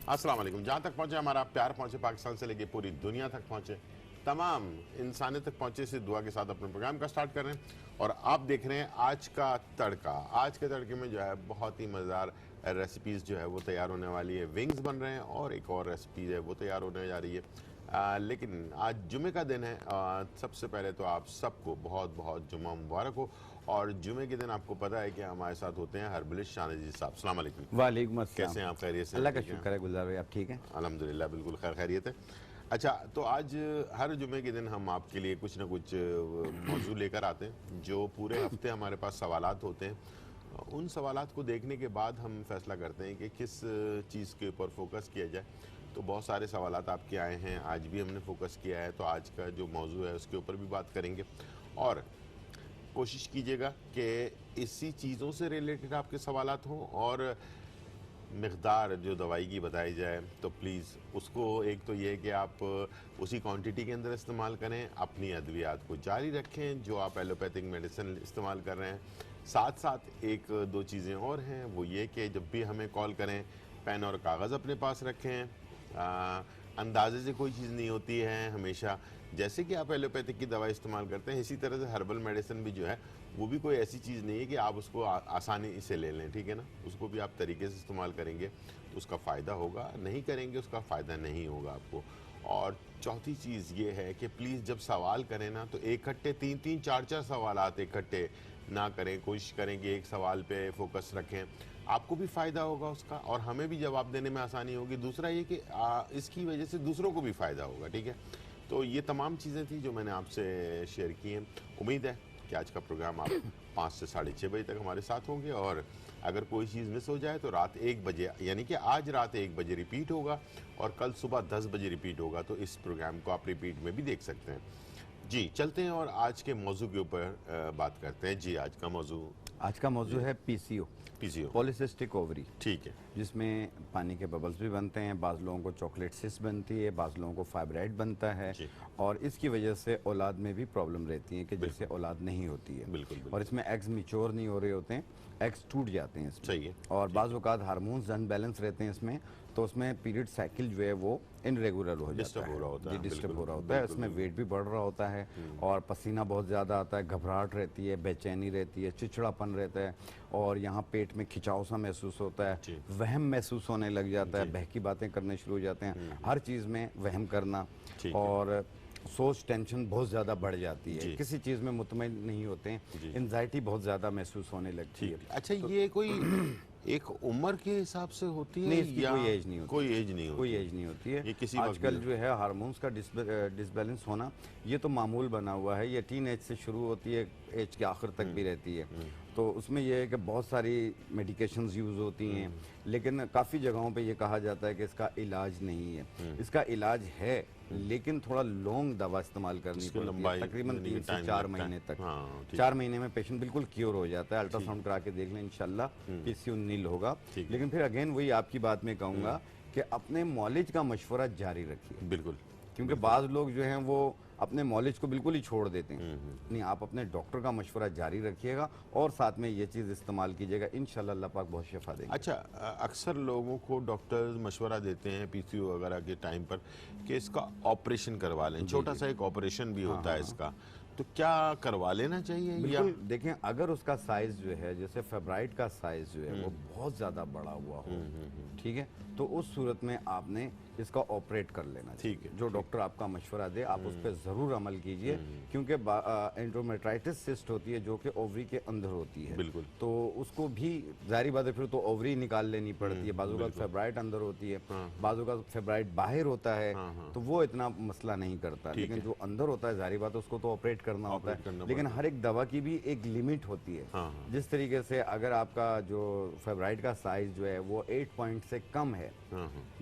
अस्सलाम वालेकुम। जहाँ तक पहुँचे हमारा प्यार पहुँचे, पाकिस्तान से लेके पूरी दुनिया तक पहुँचे, तमाम इंसानियत तक पहुँचे, इस दुआ के साथ अपने प्रोग्राम का स्टार्ट कर रहे हैं। और आप देख रहे हैं आज का तड़का। आज के तड़के में जो है बहुत ही मज़ेदार रेसिपीज़ जो है वो तैयार होने वाली है। विंग्स बन रहे हैं और एक और रेसिपी है वो तैयार होने जा रही है। लेकिन आज जुमे का दिन है। सबसे पहले तो आप सबको बहुत बहुत जुमा मुबारक हो। और जुमे के दिन आपको पता है कि हमारे साथ होते हैं हर्बलिस्ट शानजी साहब। अस्सलाम वालेकुम। वालेकुम अस्सलाम। कैसे हैं आप? खैरियत से? अल्लाह का शुक्र है गुलजार भाई, आप ठीक हैं? अल्हम्दुलिल्लाह बिल्कुल खैर खैरियत है। अच्छा, तो आज हर जुमे के दिन हम आपके लिए कुछ ना कुछ मौजू लेकर आते हैं जो पूरे हफ्ते हमारे पास सवालात होते हैं। उन सवालात को देखने के बाद हम फैसला करते हैं कि किस चीज़ के ऊपर फोकस किया जाए। तो बहुत सारे सवालात आपके आए हैं, आज भी हमने फोकस किया है, तो आज का जो मौजू है उसके ऊपर भी बात करेंगे। और कोशिश कीजिएगा कि इसी चीज़ों से रिलेटेड आपके सवालात हों और मिक़दार जो दवाई की बताई जाए तो प्लीज़ उसको, एक तो ये है कि आप उसी क्वांटिटी के अंदर इस्तेमाल करें, अपनी अद्वियात को जारी रखें जो आप एलोपैथिक मेडिसिन इस्तेमाल कर रहे हैं। साथ साथ एक दो चीज़ें और हैं, वो ये कि जब भी हमें कॉल करें पेन और कागज़ अपने पास रखें। अंदाजे से कोई चीज़ नहीं होती है हमेशा। जैसे कि आप एलोपैथिक की दवा इस्तेमाल करते हैं, इसी तरह से हर्बल मेडिसिन भी जो है वो भी कोई ऐसी चीज़ नहीं है कि आप उसको आसानी से ले लें, ठीक है ना। उसको भी आप तरीके से इस्तेमाल करेंगे तो उसका फ़ायदा होगा, नहीं करेंगे उसका फ़ायदा नहीं होगा आपको। और चौथी चीज़ ये है कि प्लीज़ जब सवाल करें ना तो इकट्ठे तीन तीन चार चार सवालात इकट्ठे ना करें। कोशिश करें कि एक सवाल पे फोकस रखें, आपको भी फ़ायदा होगा उसका और हमें भी जवाब देने में आसानी होगी। दूसरा ये कि इसकी वजह से दूसरों को भी फ़ायदा होगा, ठीक है। तो ये तमाम चीज़ें थी जो मैंने आपसे शेयर की हैं। उम्मीद है कि आज का प्रोग्राम आप 5 से 6:30 बजे तक हमारे साथ होंगे। और अगर कोई चीज़ मिस हो जाए तो रात 1 बजे, यानी कि आज रात 1 बजे रिपीट होगा और कल सुबह 10 बजे रिपीट होगा। तो इस प्रोग्राम को आप रिपीट में भी देख सकते हैं। जी चलते हैं और आज के मौजू के ऊपर बात करते हैं। जी आज का मौजू है पीसीओ, पॉलीसिस्टिक ओवरी, ठीक है, जिसमें पानी के बबल्स भी बनते हैं, बाज़ लोगों को चॉकलेट सिस्ट बनती है, बाज़ लोगों को फाइब्राइड बनता है और इसकी वजह से औलाद में भी प्रॉब्लम रहती है कि जिससे औलाद नहीं होती है। बिल्कुल। और इसमें एग्स मिच्योर नहीं हो रहे होते हैं, एग्स टूट जाते हैं इसमें। सही है। और बाज़ औक़ात हार्मोन्स अनबैलेंस रहते हैं इसमें, तो उसमें पीरियड साइकिल जो है वो इनरेगुलर हो जाता है, डिस्टर्ब हो रहा होता है। इसमें वेट भी बढ़ रहा होता है और पसीना बहुत ज़्यादा आता है, घबराहट रहती है, बेचैनी रहती है, चिड़चिड़ापन रहता है और यहाँ पेट में खिंचाव सा महसूस होता है, वहम महसूस होने लग जाता है, बहकी बातें करने शुरू हो जाते हैं, हर चीज़ में वहम करना और सोच टेंशन बहुत ज़्यादा बढ़ जाती है, किसी चीज़ में मुतमईन नहीं होते हैं, एंजाइटी बहुत ज़्यादा महसूस होने लगती है। अच्छा, ये कोई एक उम्र के हिसाब से होती है? नहीं, इसकी कोई एज नहीं होती, कोई एज नहीं होती है। ये किसी आजकल जो है हार्मोन्स का डिसबैलेंस होना ये तो मामूल बना हुआ है। ये टीन एज से शुरू होती है, एज के आखिर तक भी रहती है। तो उसमें यह है कि बहुत सारी मेडिकेशंस यूज़ होती हैं, लेकिन काफ़ी जगहों पे ये कहा जाता है कि इसका इलाज नहीं है। इसका इलाज है लेकिन थोड़ा लॉन्ग दवा इस्तेमाल करनी पड़ती है, तकरीबन 3 से 4 महीने तक। 4 महीने में पेशेंट बिल्कुल क्योर हो जाता है। अल्ट्रासाउंड करा के देख लें, इंशाल्लाह पीसीओ नील होगा। लेकिन फिर अगेन वही आपकी बात में कहूँगा कि अपने मौलिज का मशवरा जारी रखिए। बिल्कुल, क्योंकि बाज़ लोग जो हैं वो अपने मॉलेज को बिल्कुल ही छोड़ देते हैं। नहीं, आप अपने डॉक्टर का मशवरा जारी रखिएगा और साथ में ये चीज़ इस्तेमाल कीजिएगा, इंशाल्लाह अल्लाह पाक बहुत शिफा देंगे। अच्छा, अक्सर लोगों को डॉक्टर्स मशवरा देते हैं पीसीओ वगैरह के टाइम पर कि इसका ऑपरेशन करवा लें, छोटा सा एक ऑपरेशन भी होता है इसका, तो क्या करवा लेना चाहिए? बिल्कुल, देखें अगर उसका साइज जो है, जैसे फेब्राइड का साइज जो है वो बहुत ज़्यादा बड़ा हुआ हो, ठीक है, तो उस सूरत में आपने इसका ऑपरेट कर लेना चाहिए। जो डॉक्टर आपका मशवरा दे आप उस पर ज़रूर अमल कीजिए, क्योंकि एंडोमेट्राइटिस सिस्ट होती है जो कि ओवरी के अंदर होती है। बिल्कुल। तो उसको भी जारी बात है, फिर तो ओवरी निकाल लेनी पड़ती है। बाजू का फेब्राइड अंदर होती है, बाजू का फेब्राइड बाहर होता है, तो वो इतना मसला नहीं करता। लेकिन जो अंदर होता है जारी बात है उसको तो ऑपरेट करना होता है। लेकिन हर एक दवा की भी एक लिमिट होती है। जिस तरीके से अगर आपका जो फेब्राइड का साइज जो है वो 8 पॉइंट से कम है,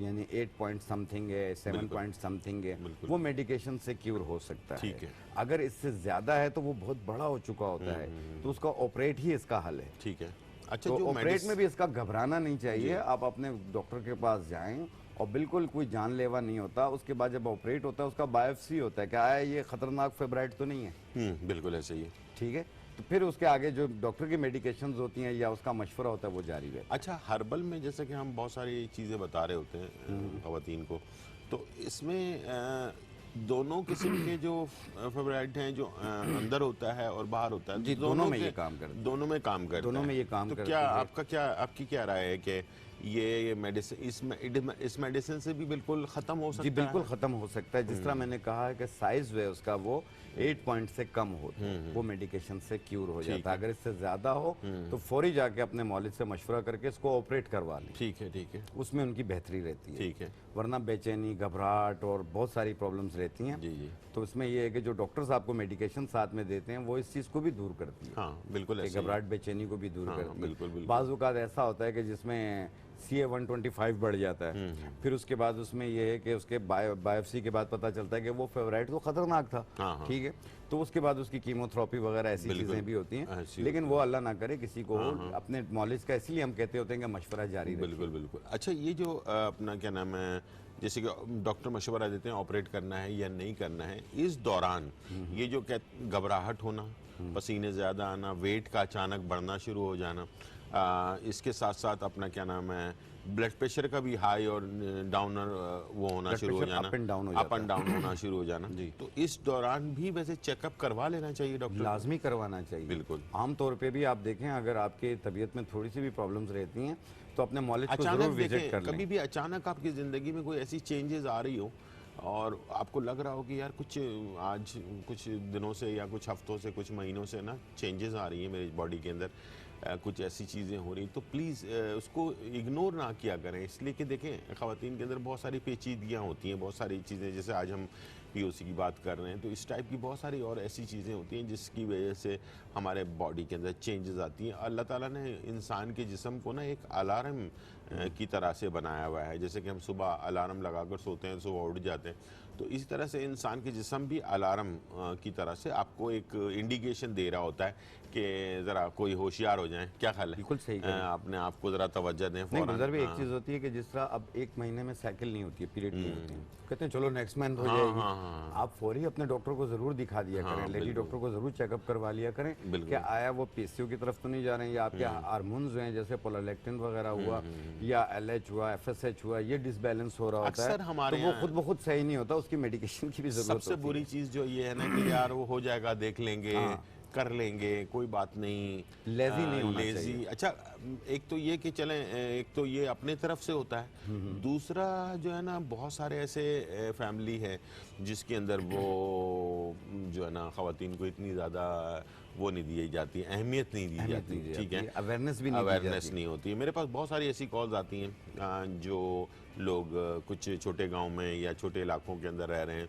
यानी 8 पॉइंट समथिंग है, 7 पॉइंट समथिंग है, वो मेडिकेशन से क्योर हो सकता है। अगर इससे ज्यादा है तो वो बहुत बड़ा हो चुका होता है, तो उसका ऑपरेट ही इसका हल है। ठीक है। अच्छा, तो ऑपरेट में भी इसका घबराना नहीं चाहिए। आप अपने डॉक्टर के पास जाएं और बिल्कुल कोई जानलेवा नहीं होता। उसके बाद जब ऑपरेट होता है उसका बायोप्सी होता है, क्या है ये खतरनाक फेब्राइड तो नहीं है। बिल्कुल ऐसे ही है। ठीक है, तो फिर उसके आगे जो डॉक्टर की मेडिकेशंस होती हैं या उसका मशवरा होता है वो जारी रहता अच्छा, हर्बल में जैसे कि हम बहुत सारी चीज़ें बता रहे होते हैं ख़वातीन को, तो इसमें दोनों किस्म के जो फेवराइट हैं, जो अंदर होता है और बाहर होता है, जी, तो दोनों में के- ये काम करते हैं। दोनों में काम करता दोनों है। में ये काम तो करते क्या हैं। आपकी क्या राय है कि ये मेडिसिन इस मेडिसिन से भी बिल्कुल ख़त्म हो जी सकता बिल्कुल है? ख़त्म हो सकता है। जिस तरह मैंने कहा है कि साइज जो है उसका वो 8 पॉइंट से कम हो तो वो मेडिकेशन से क्यूर हो जाता है। अगर इससे ज़्यादा हो तो फौरी जाके अपने मौलिद से मशवरा करके इसको ऑपरेट करवा लें, ठीक है, ठीक है, उसमें उनकी बेहतरी रहती है। ठीक है। वरना बेचैनी, घबराहट और बहुत सारी प्रॉब्लम्स रहती हैं। जी, जी। तो इसमें ये है कि जो डॉक्टर्स आपको मेडिकेशन साथ में देते हैं वो इस चीज़ को भी दूर करती है, हाँ, बिल्कुल कि ऐसे ही। घबराहट बेचैनी को भी दूर हाँ, करती है। बिल्कुल, बिल्कुल। बाज़ औक़ात ऐसा होता है कि जिसमें CA 125 बढ़ जाता है, फिर उसके बाद उसमें ये है कि उसके बायोप्सी के बाद पता चलता है कि वो फेवराइट तो खतरनाक था, हाँ, हाँ। ठीक है, तो उसके बाद उसकी कीमोथेरेपी वगैरह ऐसी बिल्कुल। चीज़ें भी होती हैं। ऐसी लेकिन होती वो अल्लाह ना करे किसी को हो, अपने मौलिज का, इसलिए हम कहते होते हैं कि मशवरा जारी रखें। बिल्कुल, बिल्कुल। अच्छा, ये जो अपना क्या नाम है, जैसे कि डॉक्टर मशवरा देते हैं ऑपरेट करना है या नहीं करना है, इस दौरान ये जो घबराहट होना, पसीने ज़्यादा आना, वेट का अचानक बढ़ना शुरू हो जाना, इसके साथ साथ अपना क्या नाम है, ब्लड प्रेशर का भी हाई और डाउनर वो होना ब्लड शुरू हो प्रेशर जाना, अप एंड डाउन हो अप जाता एंड डाउन होना शुरू हो जाना, जी। तो इस दौरान भी वैसे चेकअप करवा लेना चाहिए डॉक्टर को? लाजमी करवाना चाहिए। बिल्कुल। आमतौर पे भी आप देखें, अगर आपकी तबीयत में थोड़ी सी भी प्रॉब्लम्स रहती हैं तो अपने मौलिद को अचानक जरूर विजिट देखें, कर लें। कभी भी अचानक आपकी ज़िंदगी में कोई ऐसी चेंजेस आ रही हो और आपको लग रहा हो कि यार आज कुछ दिनों से या कुछ हफ्तों से, कुछ महीनों से ना चेंजेस आ रही हैं मेरी बॉडी के अंदर, कुछ ऐसी चीज़ें हो रही, तो प्लीज़ उसको इग्नोर ना किया करें। इसलिए कि देखें, ख़वातीन के अंदर बहुत सारी पेचीदगियाँ होती हैं, बहुत सारी चीज़ें, जैसे आज हम POC की बात कर रहे हैं, तो इस टाइप की बहुत सारी और ऐसी चीज़ें होती हैं जिसकी वजह से हमारे बॉडी के अंदर चेंजेस आती हैं। अल्लाह ताला ने इंसान के जिस्म को ना एक अलार्म की तरह से बनाया हुआ है। जैसे कि हम सुबह अलार्म लगाकर सोते हैं, सुबह उठ जाते हैं, तो इसी तरह से इंसान के जिस्म भी अलार्म की तरह से आपको एक इंडिकेशन दे रहा होता है कि ज़रा कोई होशियार हो जाए। क्या ख्याल है? बिल्कुल सही कह रहे हैं। अपने आप को ज़रा तवज्जो दें नहीं, फ़ौरन। गुजर भी एक हाँ। चीज़ होती है कि जिस तरह अब 1 महीने में साइकिल नहीं होती है, पीरियड नहीं होती है, कहते हैं चलो नेक्स्ट मंथ हो हाँ, जाएगी। हाँ, हाँ। आप फौरी अपने डॉक्टर को ज़रूर दिखा दिया हाँ, करें, लेडी बिल्कुल। डॉक्टर को ज़रूर चेकअप करवा लिया करें बिल्कुल। कि आया वो PCO की तरफ तो नहीं जा रहे हैं, या आपके हार्मोन्स जो हैं जैसे प्रोलैक्टिन वगैरह हुआ या LH हुआ, FSH हुआ, ये डिसबैलेंस हो रहा होता है, अक्सर हमारे तो वो यहाँ खुद ब खुद सही नहीं होता, उसकी मेडिकेशन की भी ज़रूरत सबसे होती है। बुरी चीज़ जो ये है ना कि यार वो हो जाएगा, देख लेंगे, कर लेंगे, कोई बात नहीं, लेज़ी नहीं होना लेज़ी। चाहिए। अच्छा, एक तो ये कि चलें, एक तो ये अपने तरफ से होता है, दूसरा जो है ना, बहुत सारे ऐसे फैमिली है जिसके अंदर वो जो है ना, ख़वातीन को इतनी ज़्यादा वो नहीं दी जाती, अहमियत नहीं दी अहमियत जाती, नहीं दी ठीक है, जाती, अवेयरनेस भी नहीं दी अवेयरनेस जाती। नहीं होती है। मेरे पास बहुत सारी ऐसी कॉल्स आती हैं जो लोग कुछ छोटे गांव में या छोटे इलाकों के अंदर रह रहे हैं,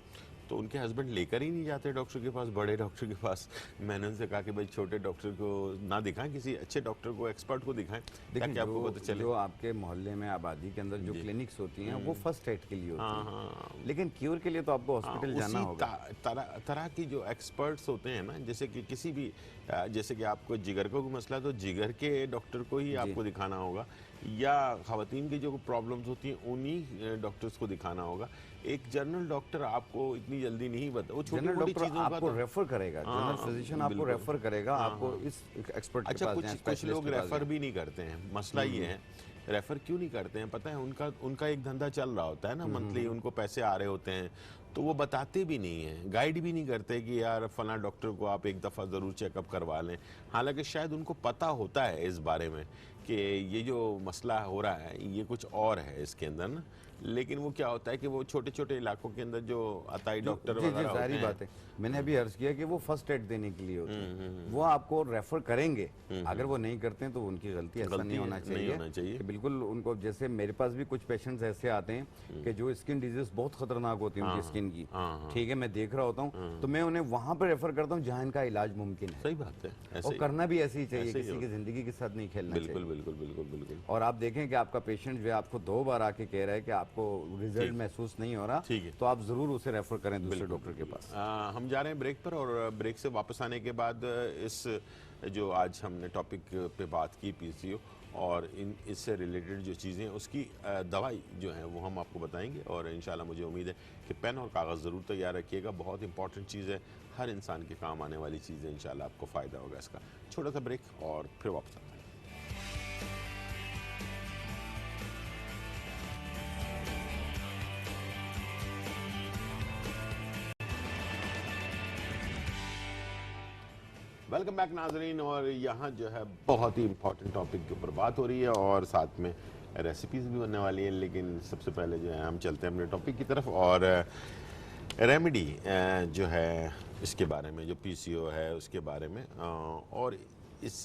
तो उनके हस्बैंड लेकर ही नहीं जाते डॉक्टर के पास, बड़े डॉक्टर के पास। मैंने उनसे कहा कि भाई छोटे डॉक्टर को ना दिखाएं, किसी अच्छे डॉक्टर को, एक्सपर्ट को दिखाएं, ताकि आपको पता चले। जो आपके मोहल्ले में, आबादी के अंदर जो क्लिनिक्स होती हैं वो फर्स्ट एड के लिए होती हाँ, हैं, हाँ। लेकिन क्यूर के लिए तो आपको हॉस्पिटल जाना उसी होगा। तरह की जो एक्सपर्ट्स होते हैं ना, जैसे कि किसी भी जैसे कि आपको जिगर का कोई मसला, तो जिगर के डॉक्टर को ही आपको दिखाना होगा, या ख़वातीन की जो प्रॉब्लम्स होती हैं उन्हीं डॉक्टर्स को दिखाना होगा। एक जनरल डॉक्टर आपको इतनी जल्दी नहीं बता, वो छोटी जनरल मोटी डॉक्टर चीज़ों का आपको तो। रेफर करेगा, जनरल फिजिशियन आपको बिल्कुल। रेफर करेगा, आपको इस एक्सपर्ट के अच्छा, पास कुछ जाएं, कुछ स्पेशलिस्ट लोग के पास रेफ़र जाएं। भी नहीं करते हैं, मसला ये है, रेफ़र क्यों नहीं करते हैं पता है? उनका एक धंधा चल रहा होता है ना, मंथली उनको पैसे आ रहे होते हैं, तो वो बताते भी नहीं हैं, गाइड भी नहीं करते कि यार फला डॉक्टर को आप एक दफ़ा ज़रूर चेकअप करवा लें। हालांकि शायद उनको पता होता है इस बारे में कि ये जो मसला हो रहा है ये कुछ और है इसके अंदर ना, लेकिन वो क्या होता है कि वो छोटे छोटे इलाकों के अंदर जो अताई डॉक्टर जी, वगैरह होते जाहिर हैं, बात है, मैंने अभी अर्ज किया कि वो फर्स्ट एड देने के लिए होते हैं, वो आपको रेफर करेंगे। अगर वो नहीं करते हैं तो उनकी गलती, ऐसा गलती नहीं होना नहीं होना चाहिए। कि बिल्कुल उनको, जैसे मेरे पास भी कुछ पेशेंट्स ऐसे आते हैं कि जो स्किन डिजीज बहुत खतरनाक होती है उनकी स्किन की, ठीक है, मैं देख रहा होता हूँ, तो मैं उन्हें वहां पर रेफर करता हूँ जहाँ इनका इलाज मुमकिन है, सही बात है, ऐसे और ही। करना भी ऐसे ही चाहिए, ऐसे ही किसी की जिंदगी के साथ नहीं खेलना बिल्कुल, चाहिए। बिल्कुल बिल्कुल बिल्कुल। और आप देखें कि आपका पेशेंट जो है आपको 2 बार आके कह रहा है कि आपको रिजल्ट महसूस नहीं हो रहा, ठीक है। तो आप ज़रूर उसे रेफ़र करें दूसरे डॉक्टर के पास। हम जा रहे हैं ब्रेक पर, और ब्रेक से वापस आने के बाद इस जो आज हमने टॉपिक पे बात की पीसीओ और इससे रिलेटेड जो चीज़ें उसकी दवाई जो है वो हम आपको बताएंगे। और इंशाल्लाह मुझे उम्मीद है कि पेन और कागज़ ज़रूर तैयार रखिएगा, बहुत इंपॉर्टेंट चीज़ है, हर इंसान के काम आने वाली चीज़ है। इंशाल्लाह आपको फ़ायदा होगा इसका। छोटा सा ब्रेक और फिर वापस आते हैं। वेलकम बैक नाजरीन, और यहाँ जो है बहुत ही इंपॉर्टेंट टॉपिक के ऊपर बात हो रही है और साथ में रेसिपीज़ भी बनने वाली है। लेकिन सबसे पहले जो है हम चलते हैं अपने टॉपिक की तरफ, और रेमेडी जो है इसके बारे में, जो पीसीओ है उसके बारे में, और इस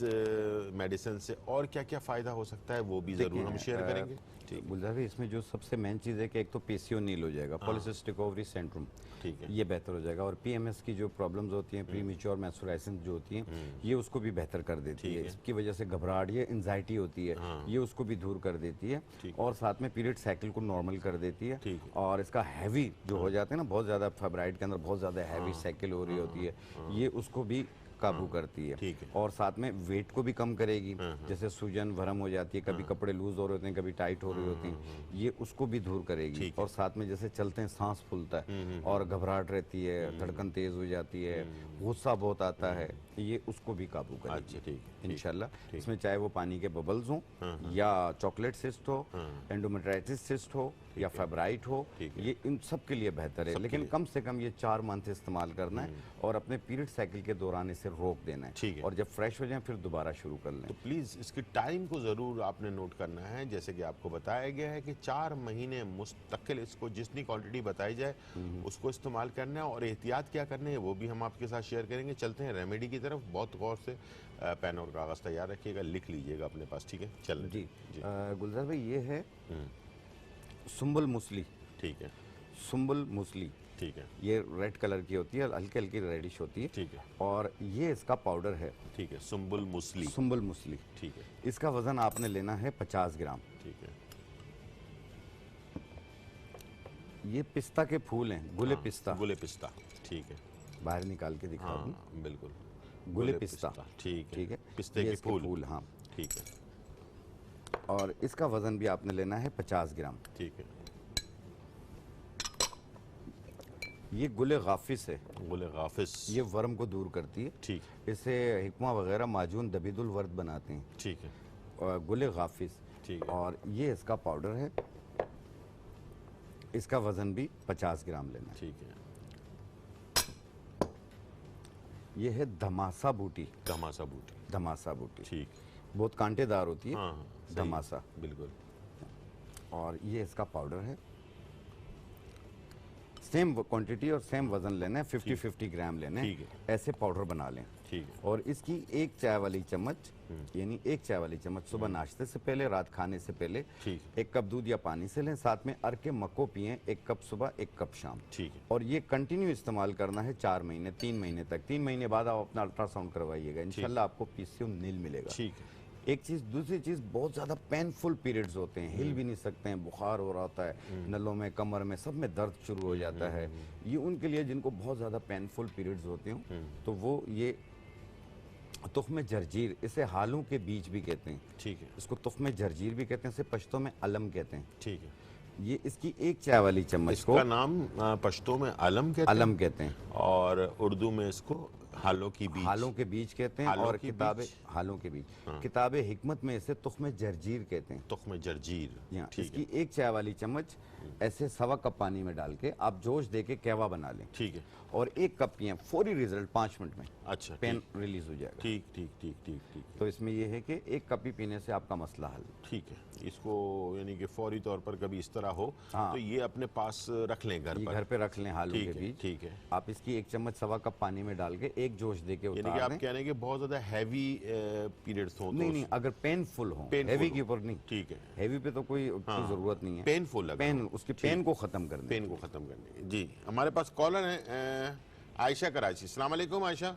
मेडिसिन से और क्या क्या फ़ायदा हो सकता है वो भी ज़रूर हम शेयर करेंगे। ठीक गुलजार भाई, इसमें जो सबसे मेन चीज़ है कि एक तो पीसीओ नील हो जाएगा, पॉलीसिस्टिक ओवरी सिंड्रोम, ठीक है। ये बेहतर हो जाएगा। और पीएमएस की जो प्रॉब्लम्स होती हैं, प्रीमेच्योर मेंस्ट्रुएशन जो होती हैं, ये उसको भी बेहतर कर देती है। इसकी वजह से घबराहट, ये एंजाइटी होती है, ये उसको भी दूर कर देती है। और साथ में पीरियड साइकिल को नॉर्मल कर देती है। और इसका हैवी जो हो जाते हैं ना, बहुत ज़्यादा फाइब्राइड के अंदर बहुत ज़्यादा हैवी साइकिल हो रही होती है, ये उसको भी काबू करती है। ठीक है। और साथ में वेट को भी कम करेगी, जैसे सूजन भरम हो जाती है, कभी कपड़े लूज हो रहे होते हैं, कभी टाइट हो रहे होते हैं, ये उसको भी दूर करेगी। और साथ में जैसे चलते हैं सांस फूलता है और घबराहट रहती है, धड़कन तेज हो जाती है, गुस्सा बहुत आता है, ये उसको भी काबू करेगी। अच्छा, ठीक है। इंशाल्लाह इसमें चाहे वो पानी के बबल्स हों, या चॉकलेट सिस्ट हो, एंडोमेट्राइटिस सिस्ट हो, या फाइब्राइड हो, ये इन सब के लिए बेहतर है। लेकिन कम से कम ये 4 मंथ इस्तेमाल करना है और अपने पीरियड साइकिल के दौरान इसे रोक देना है। ठीक है। और जब फ्रेश हो जाए फिर दोबारा शुरू कर लें। तो प्लीज़ इसकी टाइम को ज़रूर आपने नोट करना है। जैसे कि आपको बताया गया है कि 4 महीने मुस्तकिल इसको जितनी क्वांटिटी बताई जाए उसको इस्तेमाल करना है, और एहतियात क्या करने हैं वो भी हम आपके साथ शेयर करेंगे। चलते हैं रेमेडी की तरफ, बहुत गौर से पेन और कागज़ तैयार रखिएगा, लिख लीजिएगा अपने पास, ठीक है? चल जी, गुलजार भाई, ये है सुम्बल मूसली। ठीक है। सुम्बल मूसली, ठीक है। ये रेड कलर की होती है, हल्की हल्की रेडिश होती है। ठीक है। और ये इसका पाउडर है। ठीक है। सुम्बुल मूसली। सुम्बल मूसली, ठीक है। इसका वजन आपने लेना है 50 ग्राम। ठीक है। ये पिस्ता के फूल हैं, गुले पिस्ता। गुले पिस्ता, ठीक है। बाहर निकाल के दिखा दूं। बिल्कुल। गुले पिस्ता, ठीक है। ठीक है। पिस्ते ये के इसके फूल, हाँ। ठीक है। और इसका वजन भी आपने लेना है 50 ग्राम। ठीक है। ये गुले गाफिस है। गुले गाफिस, ये वर्म को दूर करती है। ठीक है। इसे हिकमा वगैरह माजून दबीदुल वर्द बनाते हैं। ठीक है। और गुले गाफिस, ठीक है। और ये इसका पाउडर है। इसका वजन भी 50 ग्राम लेना है। ठीक है। ये है धमासा बूटी। धमासा बूटी, धमासा बूटी, ठीक। बहुत कांटेदार होती है। हाँ, सही। धमासा, बिल्कुल। और ये इसका पाउडर है। सेम क्वांटिटी और सेम वजन लेना है, 50-50 ग्राम लेने हैं। ठीक है। ऐसे पाउडर बना लें। ठीक है। और इसकी 1 चाय वाली चम्मच, यानी 1 चाय वाली चम्मच सुबह नाश्ते से पहले, रात खाने से पहले ठीक। 1 कप दूध या पानी से लें। साथ में अर के मक्को पिएं, 1 कप सुबह 1 कप शाम। ठीक है। और ये कंटिन्यू इस्तेमाल करना है 4 महीने, 3 महीने तक। 3 महीने बाद आप अपना अल्ट्रासाउंड करवाइएगा, इंशाल्लाह आपको पीसीओ नील मिलेगा। ठीक है। एक चीज़, दूसरी चीज़, बहुत ज़्यादा पेनफुल पीरियड्स होते हैं, हिल भी नहीं सकते हैं, बुखार हो रहा होता है, नलों में, कमर में, सब में दर्द शुरू हो जाता है। ये उनके लिए जिनको बहुत ज़्यादा पेनफुल पीरियड्स होते हैं, तो वो ये तुख्म जर्जीर, इसे हालों के बीज भी कहते हैं। ठीक है। इसको तुख्म जर्जीर भी कहते हैं, इसे पश्तो में अलम कहते हैं। ठीक है। ये इसकी 1 चाय वाली चम्मच को इसका नाम पश्तो में अलम कहते हैं, अलम कहते हैं, और उर्दू में इसको हालों की बीज, हालों के बीज कहते हैं। हालों और की किताबें, बीज? हालों के बीज, किताबे हिकमत में इसे तुख्म जर्जीर कहते हैं। तुख्म जर्जीर, यहाँ ठीक इसकी है। 1 चाय वाली चम्मच ऐसे 1.25 कप पानी में डाल के आप जोश दे के कहवा बना लें, ठीक है। और 1 कप पिएं, फौरी रिजल्ट 5 मिनट में, अच्छा, पेन ठीक रिलीज हो जाएगा। ठीक ठीक ठीक ठीक ठीक तो इसमें यह है कि 1 कप ही पीने से आपका मसला हल। ठीक है। इसको यानी कि फौरी तौर पर कभी इस तरह हो हाँ। तो ये अपने पास रख लें घर ये पर। घर पे रख लें हालों ठीक के है, बीज। ठीक है। आप इसकी 1 चम्मच 1.25 कप पानी में डाल के 1 जोश दे के यानी कि उतार आप दें। कह रहे हैं कि बहुत ज्यादा हैवी पीरियड्स हो तो नहीं नहीं, अगर पेनफुल हो, Painful हैवी हो। के ऊपर नहीं, ठीक है। हैवी पे तो कोई जरूरत नहीं है। पेनफुल लगा पेन, उसकी पेन को खत्म करने। पेन को खत्म करने की। जी, हमारे पास कॉलर है आयशा कराची। अस्सलाम वालेकुम आयशा।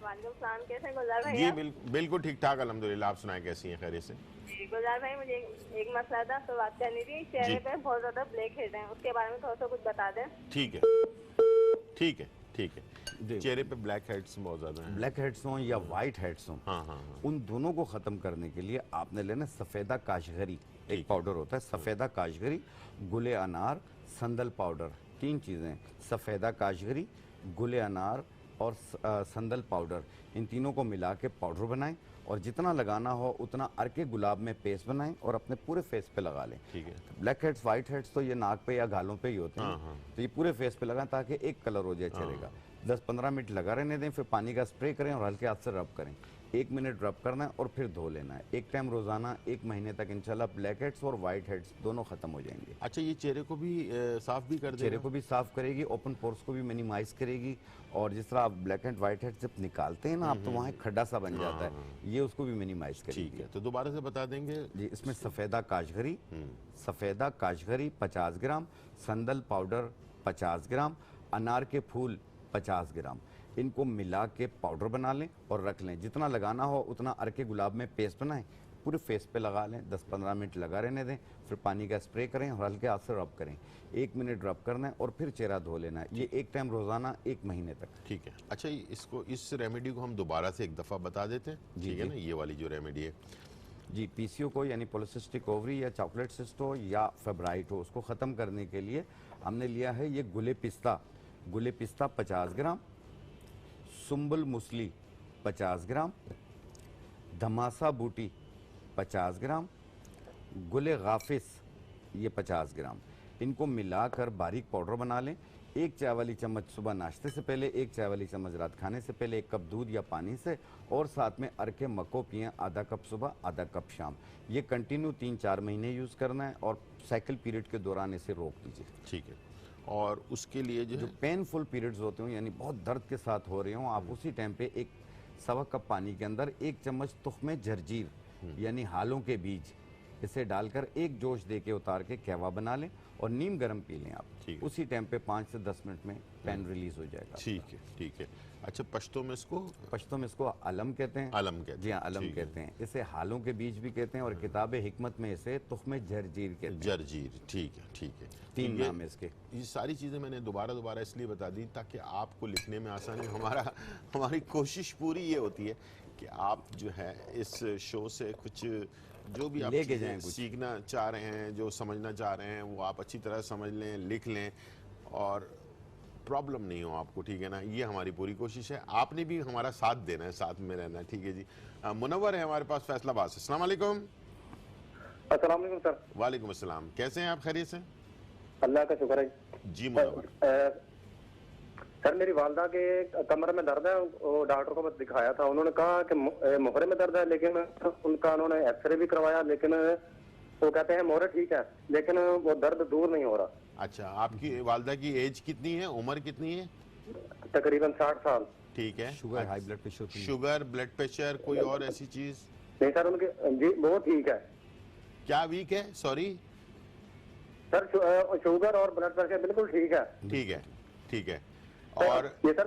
वालेकुम सलाम, कैसे हैं गुलजार जी भैया? बिल्कुल ठीक ठाक अल्हम्दुलिल्लाह। आप सुनाएं कैसी हैं, खैरियत से? जी गुलजार भाई, मुझे एक मसला था तो बात करनी थी। जी चेहरे पे बहुत ज्यादा ब्लैक हेड हैं, उसके बारे में थोड़ा सा कुछ बता दें। ठीक है ठीक है ठीक है। जी। चेहरे पे ब्लैक हेड्स बहुत ज़्यादा हैं। ब्लैक हेड्स हों या वाइट हेड्स हों, हाँ हाँ हाँ। उन दोनों को ख़त्म करने के लिए आपने लेना सफ़ेदा काशगरी, ठीक एक पाउडर होता है सफ़ेदा काशगरी, गुले अनार, संदल पाउडर, 3 चीज़ें, सफ़ेदा काशगरी, गुले अनार और संदल पाउडर, इन तीनों को मिला के पाउडर बनाएं और जितना लगाना हो उतना अर्के गुलाब में पेस्ट बनाएं और अपने पूरे फेस पे लगा लें। ठीक है। ब्लैक हेड्स वाइट हेड्स तो ये नाक पे या गालों पे ही होते हैं, हाँ। तो ये पूरे फेस पे लगाएं ताकि एक कलर हो जाए चेहरे का। 10-15 मिनट लगा रहने दें, फिर पानी का स्प्रे करें और हल्के हाथ से रब करें। 1 मिनट रब करना है और फिर धो लेना है। एक टाइम रोजाना 1 महीने तक इंशाल्लाह ब्लैक हेड्स और वाइट हेड्स दोनों खत्म हो जाएंगे। अच्छा, ये चेहरे को भी साफ भी कर देगा? चेहरे को भी साफ करेगी, ओपन पोर्स को भी मिनिमाइज करेगी, और जिस तरह आप ब्लैक एंड वाइट हेड जब निकालते हैं ना आप, तो वहाँ एक खड्डा सा बन जाता है, ये उसको भी मिनिमाइज करेगी। ठीक है, तो दोबारा से बता देंगे जी। इसमें सफ़ेदा काशगरी, सफ़ेदा काशगरी 50 ग्राम, संदल पाउडर 50 ग्राम, अनार के फूल 50 ग्राम, इनको मिला के पाउडर बना लें और रख लें। जितना लगाना हो उतना अर्के गुलाब में पेस्ट बनाएं, पूरे फेस पे लगा लें, 10-15 मिनट लगा रहने दें, फिर पानी का स्प्रे करें और हल्के हाथ से रब करें। 1 मिनट रब करना है और फिर चेहरा धो लेना है। ये एक टाइम रोजाना 1 महीने तक। ठीक है। अच्छा, इसको, इस रेमेडी को हम दोबारा से एक दफ़ा बता देते हैं, ठीक है ना? ये वाली जो रेमेडी है जी, पीसीओ को यानी पॉलिसिस्टिक ओवरी या चॉकलेट सिस्ट हो या फेब्राइट हो, उसको ख़त्म करने के लिए हमने लिया है ये गुले पिस्ता 50 ग्राम, सुम्बुल मूसली 50 ग्राम, धमासा बूटी 50 ग्राम, गुले गाफिस ये 50 ग्राम, इनको मिलाकर बारीक पाउडर बना लें। 1 चाय वाली चम्मच सुबह नाश्ते से पहले, 1 चाय वाली चम्मच रात खाने से पहले, 1 कप दूध या पानी से, और साथ में अर्के मको पिएं, आधा कप सुबह आधा कप शाम। ये कंटिन्यू 3-4 महीने यूज़ करना है और साइकिल पीरियड के दौरान इसे रोक दीजिए। ठीक है। और उसके लिए जो जो है पेनफुल पीरियड्स होते हों यानी बहुत दर्द के साथ हो रहे हों, आप उसी टाइम पे 1 सवा कप पानी के अंदर 1 चम्मच तुख्मे जर्जीर यानी हालों के बीज, इसे डालकर 1 जोश दे के उतार के कहवा बना लें और नीम गर्म पी लें आप। ठीक है। उसी टाइम पे 5 से 10 मिनट में पेन रिलीज हो जाएगा। ठीक है ठीक है। अच्छा, पश्तो में इसको पश्तो में इसको अलम कहते हैं। अलम कहते हैं। जी हाँ, अलम ठीक है। कहते हैं। इसे हालों के बीज भी कहते हैं और किताब हिकमत में इसे तुख्मे जर्जीर कहते हैं। जर्जीर, ठीक है ठीक है। 3 ये- नाम है इसके। ये सारी चीज़ें मैंने दोबारा इसलिए बता दी ताकि आपको लिखने में आसानी। हमारी कोशिश पूरी ये होती है कि आप जो है इस शो से कुछ जो भी आप लेके चीज़ें जाएं कुछ। सीखना चाह रहे हैं, जो समझना चाह रहे हैं, वो आप अच्छी तरह समझ लें, लिख लें और प्रॉब्लम नहीं हो आपको, ठीक है ना? ये हमारी पूरी कोशिश है। आपने भी हमारा साथ देना है, साथ में रहना है, ठीक है जी। मुनव्वर है हमारे पास फैसलाबाद से। अस्सलाम वालेकुम। अस्सलाम वालेकुम सर। वालेकुम अस्सलाम। कैसे हैं आप, खैरियत से? अल्लाह का शुक्र है। जी मुनव्वर। सर मेरी वालदा के कमर में दर्द है, वो डॉक्टर को मैं दिखाया था, उन्होंने कहा कि मोहरे में दर्द है, लेकिन उन्होंने एक्सरे भी करवाया, लेकिन वो कहते हैं मोहरे ठीक है, लेकिन वो दर्द दूर नहीं हो रहा। अच्छा, आपकी वालदा की एज कितनी है, उम्र कितनी है? तकरीबन 60 साल। ठीक है। शुगर, हाई ब्लड प्रेशर होती है। शुगर, ब्लड प्रेशर, कोई और ऐसी चीज? नहीं सर, उनके जी वो ठीक है क्या वीक है? सॉरी। सर, शुगर और ब्लड प्रेशर बिल्कुल ठीक है। ठीक है ठीक है। सर, और ये सर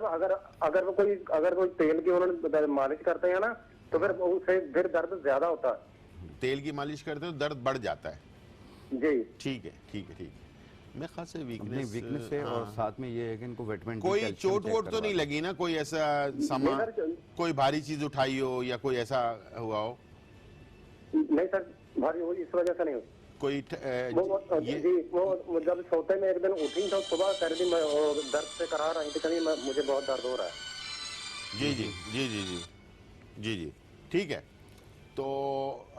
अगर कोई तेल की उन्होंने मालिश करते हैं ना, तो फिर उससे फिर दर्द ज्यादा होता है। तेल की मालिश करते हो दर्द बढ़ जाता है? जी ठीक है ठीक है ठीक है। मैं खास से अपनी वीकनेस वीकनेस है और साथ में ये है कि इनको विटामिन डी, कोई कैल्शियम चोट चेक वोट तो करवा नहीं लें। लगी ना? कोई ऐसा नहीं सामान, सर, कोई भारी चीज उठाई हो या कोई ऐसा हुआ हो? नहीं सर, भारी हुई इस वजह से नहीं हुई। कोई वो जब सोते में एक दिन उठी तो सुबह कर दी, मैं वो दर्द से करा रही थी, कहीं मुझे बहुत दर्द हो रहा है। जी जी जी जी जी जी जी ठीक है। तो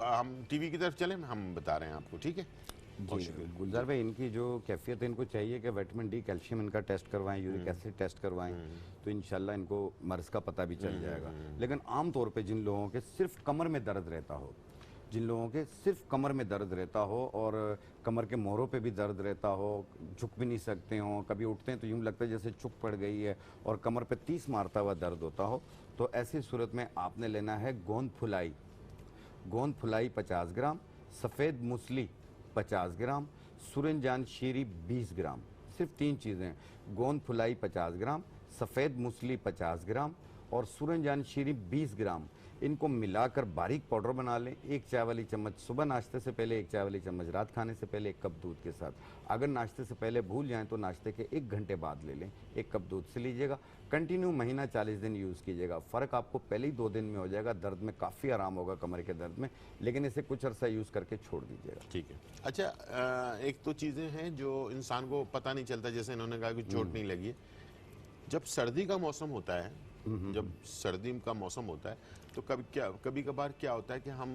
हम टीवी की तरफ चलें, हम बता रहे हैं आपको, ठीक है? बहुत जी शुक्रिया। गुलजार भाई, इनकी जो कैफियत है, इनको चाहिए कि विटामिन डी, कैल्शियम इनका टेस्ट करवाएं, यूरिक एसिड टेस्ट करवाएं, तो इंशाल्लाह इनको मर्ज़ का पता भी चल जाएगा। लेकिन आम तौर पे जिन लोगों के सिर्फ कमर में दर्द रहता हो, जिन लोगों के सिर्फ कमर में दर्द रहता हो और कमर के मोहरों पे भी दर्द रहता हो, झुक भी नहीं सकते हो, कभी उठते हैं तो यूँ लगता है जैसे चुक पड़ गई है, और कमर पे 30 मारता हुआ दर्द होता हो, तो ऐसी सूरत में आपने लेना है गोंद फुलाई 50 ग्राम, सफ़ेद मूसली 50 ग्राम, सूरजजान शीरी 20 ग्राम। सिर्फ 3 चीज़ें, गोंद फुलाई 50 ग्राम, सफ़ेद मूसली 50 ग्राम और सूरजजान शीरी 20 ग्राम, इनको मिलाकर बारीक पाउडर बना लें। 1 चाय वाली चम्मच सुबह नाश्ते से पहले, 1 चाय वाली चम्मच रात खाने से पहले, 1 कप दूध के साथ। अगर नाश्ते से पहले भूल जाएं तो नाश्ते के 1 घंटे बाद ले लें, 1 कप दूध से लीजिएगा। कंटिन्यू महीना 40 दिन यूज़ कीजिएगा। फ़र्क आपको पहले ही 2 दिन में हो जाएगा, दर्द में काफ़ी आराम होगा, कमर के दर्द में, लेकिन इसे कुछ अर्सा यूज़ करके छोड़ दीजिएगा। ठीक है। अच्छा, एक तो चीज़ें हैं जो इंसान को पता नहीं चलता, जैसे इन्होंने कहा कि चोट नहीं लगी है। जब सर्दी का मौसम होता है, जब सर्दी का मौसम होता है तो कभी कभार क्या होता है कि हम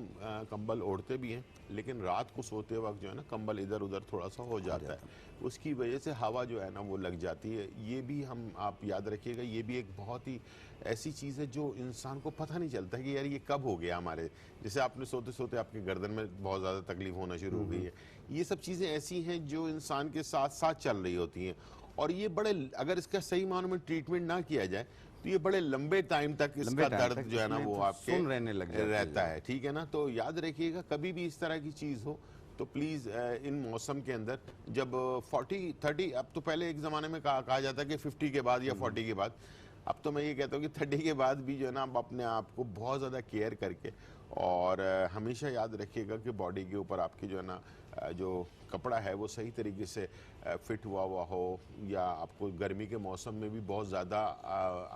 कंबल ओढ़ते भी हैं, लेकिन रात को सोते वक्त जो है ना कंबल इधर उधर थोड़ा सा हो जाता है, उसकी वजह से हवा जो है ना वो लग जाती है। ये भी आप याद रखिएगा, ये भी एक बहुत ही ऐसी चीज़ है जो इंसान को पता नहीं चलता है कि यार ये कब हो गया हमारे। जैसे आपने सोते सोते आपके गर्दन में बहुत ज़्यादा तकलीफ होना शुरू हो गई है। ये सब चीज़ें ऐसी हैं जो इंसान के साथ साथ चल रही होती हैं, और ये बड़े, अगर इसका सही मानों में ट्रीटमेंट ना किया जाए तो ये बड़े लंबे टाइम तक इसका दर्द जो है ना वो आपके रहने लग रहता है। ठीक है ना, तो याद रखिएगा कभी भी इस तरह की चीज़ हो तो प्लीज़ इन मौसम के अंदर, जब 40 30, अब तो पहले एक ज़माने में कहा जाता है कि 50 के बाद या 40 के बाद, अब तो मैं ये कहता हूँ कि 30 के बाद भी जो है ना आप अपने आप को बहुत ज़्यादा केयर करके, और हमेशा याद रखिएगा कि बॉडी के ऊपर आपकी जो है ना जो कपड़ा है वो सही तरीके से फिट हुआ हो, या आपको गर्मी के मौसम में भी बहुत ज़्यादा,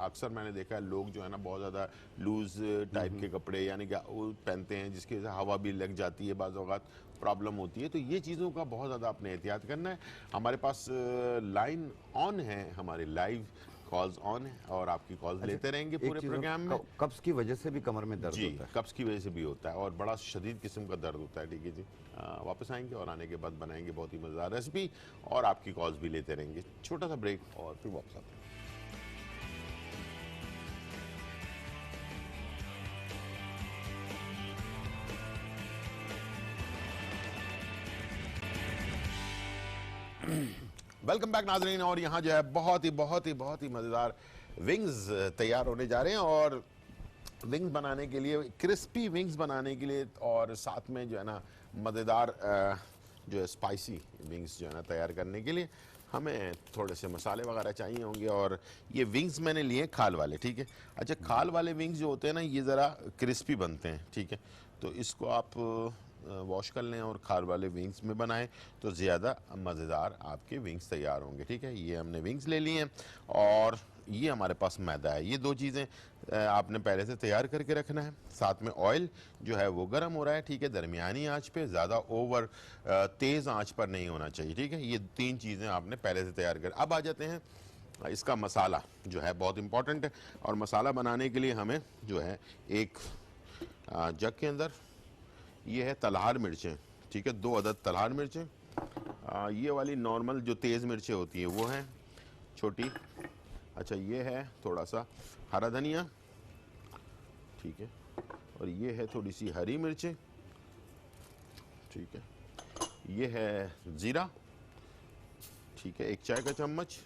अक्सर मैंने देखा है लोग जो है ना बहुत ज़्यादा लूज़ टाइप के कपड़े यानी कि वो पहनते हैं, जिसकी वजह से हवा भी लग जाती है, बाज़ औक़ात प्रॉब्लम होती है। तो ये चीज़ों का बहुत ज़्यादा आपने एहतियात करना है। हमारे पास लाइन ऑन है, हमारे लाइव कॉल्स ऑन है और आपकी कॉल्स लेते रहेंगे पूरे प्रोग्राम में। कब्ज़ की वजह से भी कमर में दर्द होता है? कब्ज़ की वजह से भी होता है और बड़ा शदीद किस्म का दर्द होता है। ठीक है जी, वापस आएंगे और आने के बाद बनाएंगे बहुत ही मज़ेदार रेसिपी और आपकी कॉल्स भी लेते रहेंगे। छोटा सा ब्रेक और फिर वापस आते हैं। वेलकम बैक नाज़रीन, और यहाँ जो है बहुत ही मज़ेदार विंग्स तैयार होने जा रहे हैं, और विंग्स बनाने के लिए, क्रिस्पी विंग्स बनाने के लिए, और साथ में जो है ना मज़ेदार जो है स्पाइसी विंग्स जो है ना तैयार करने के लिए हमें थोड़े से मसाले वगैरह चाहिए होंगे। और ये विंग्स मैंने लिए खाल वाले। ठीक है। अच्छा, खाल वाले विंग्स जो होते हैं ना ये ज़रा क्रिस्पी बनते हैं। ठीक है, तो इसको आप वॉश कर लें और खाल वाले विंग्स में बनाएं तो ज़्यादा मज़ेदार आपके विंग्स तैयार होंगे। ठीक है, ये हमने विंग्स ले लिए हैं और ये हमारे पास मैदा है। ये 2 चीज़ें आपने पहले से तैयार करके रखना है। साथ में ऑयल जो है वो गर्म हो रहा है। ठीक है, दरमियानी आंच पे, ज़्यादा ओवर तेज़ आंच पर नहीं होना चाहिए। ठीक है, ये 3 चीज़ें आपने पहले से तैयार कर। अब आ जाते हैं इसका मसाला जो है बहुत इंपॉर्टेंट है, और मसाला बनाने के लिए हमें जो है एक जग के अंदर ये है तलहार मिर्चें। ठीक है, 2 अदद तलहार मिर्चें। ये वाली नॉर्मल जो तेज़ मिर्चें होती हैं वो हैं छोटी। अच्छा, ये है थोड़ा सा हरा धनिया। ठीक है, और ये है थोड़ी सी हरी मिर्चें। ठीक है, ये है ज़ीरा। ठीक है, 1 चाय का चम्मच।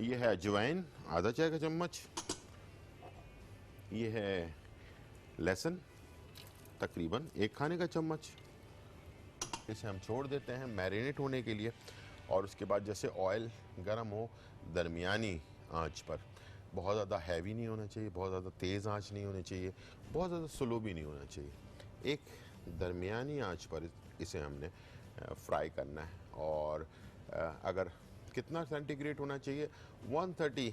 ये है अजवाइन, आधा चाय का चम्मच। ये है लहसुन, तकरीबन 1 खाने का चम्मच। इसे हम छोड़ देते हैं मैरिनेट होने के लिए, और उसके बाद जैसे ऑयल गर्म हो दरमियानी आंच पर, बहुत ज़्यादा हैवी नहीं होना चाहिए, बहुत ज़्यादा तेज़ आंच नहीं होनी चाहिए, बहुत ज़्यादा स्लो भी नहीं होना चाहिए। एक दरमियानी आंच पर इसे हमने फ्राई करना है। और अगर कितना सेंटीग्रेड होना चाहिए, 130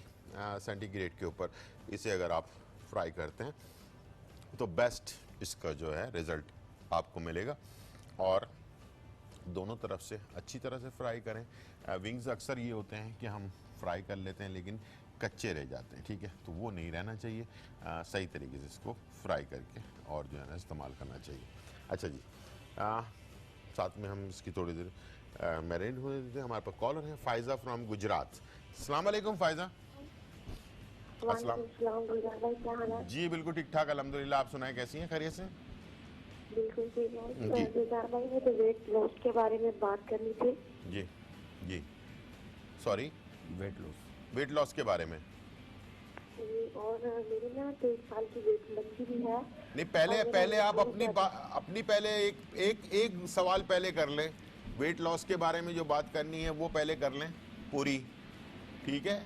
सेंटीग्रेड के ऊपर इसे अगर आप फ्राई करते हैं तो बेस्ट इसका जो है रिज़ल्ट आपको मिलेगा। और दोनों तरफ से अच्छी तरह से फ्राई करें। विंग्स अक्सर ये होते हैं कि हम फ्राई कर लेते हैं लेकिन कच्चे रह जाते हैं। ठीक है, तो वो नहीं रहना चाहिए। सही तरीके से इसको फ्राई करके और जो है ना इस्तेमाल करना चाहिए। अच्छा जी, साथ में हम इसकी थोड़ी देर मैरिनेट होने देते हैं। हमारे पास कॉलर है फ़ायज़ा फ्रॉम गुजरात। अस्सलाम वालेकुम फ़ायज़ा। जी बिल्कुल ठीक ठाक अल्हम्दुलिल्लाह, आप सुनाएं कैसी हैं, खैरियत से? बिल्कुल ठीक है। गुलजार भाई, मुझे वेट लॉस के बारे में बात करनी थी। जी जी, सॉरी, वेट लॉस के बारे में। और मेरी ना 23 साल की वेट लंबी भी है। नहीं, पहले आप अपनी पहले एक सवाल पहले कर लें। वेट लॉस के बारे में जो बात करनी है वो पहले कर लें पूरी। ठीक है,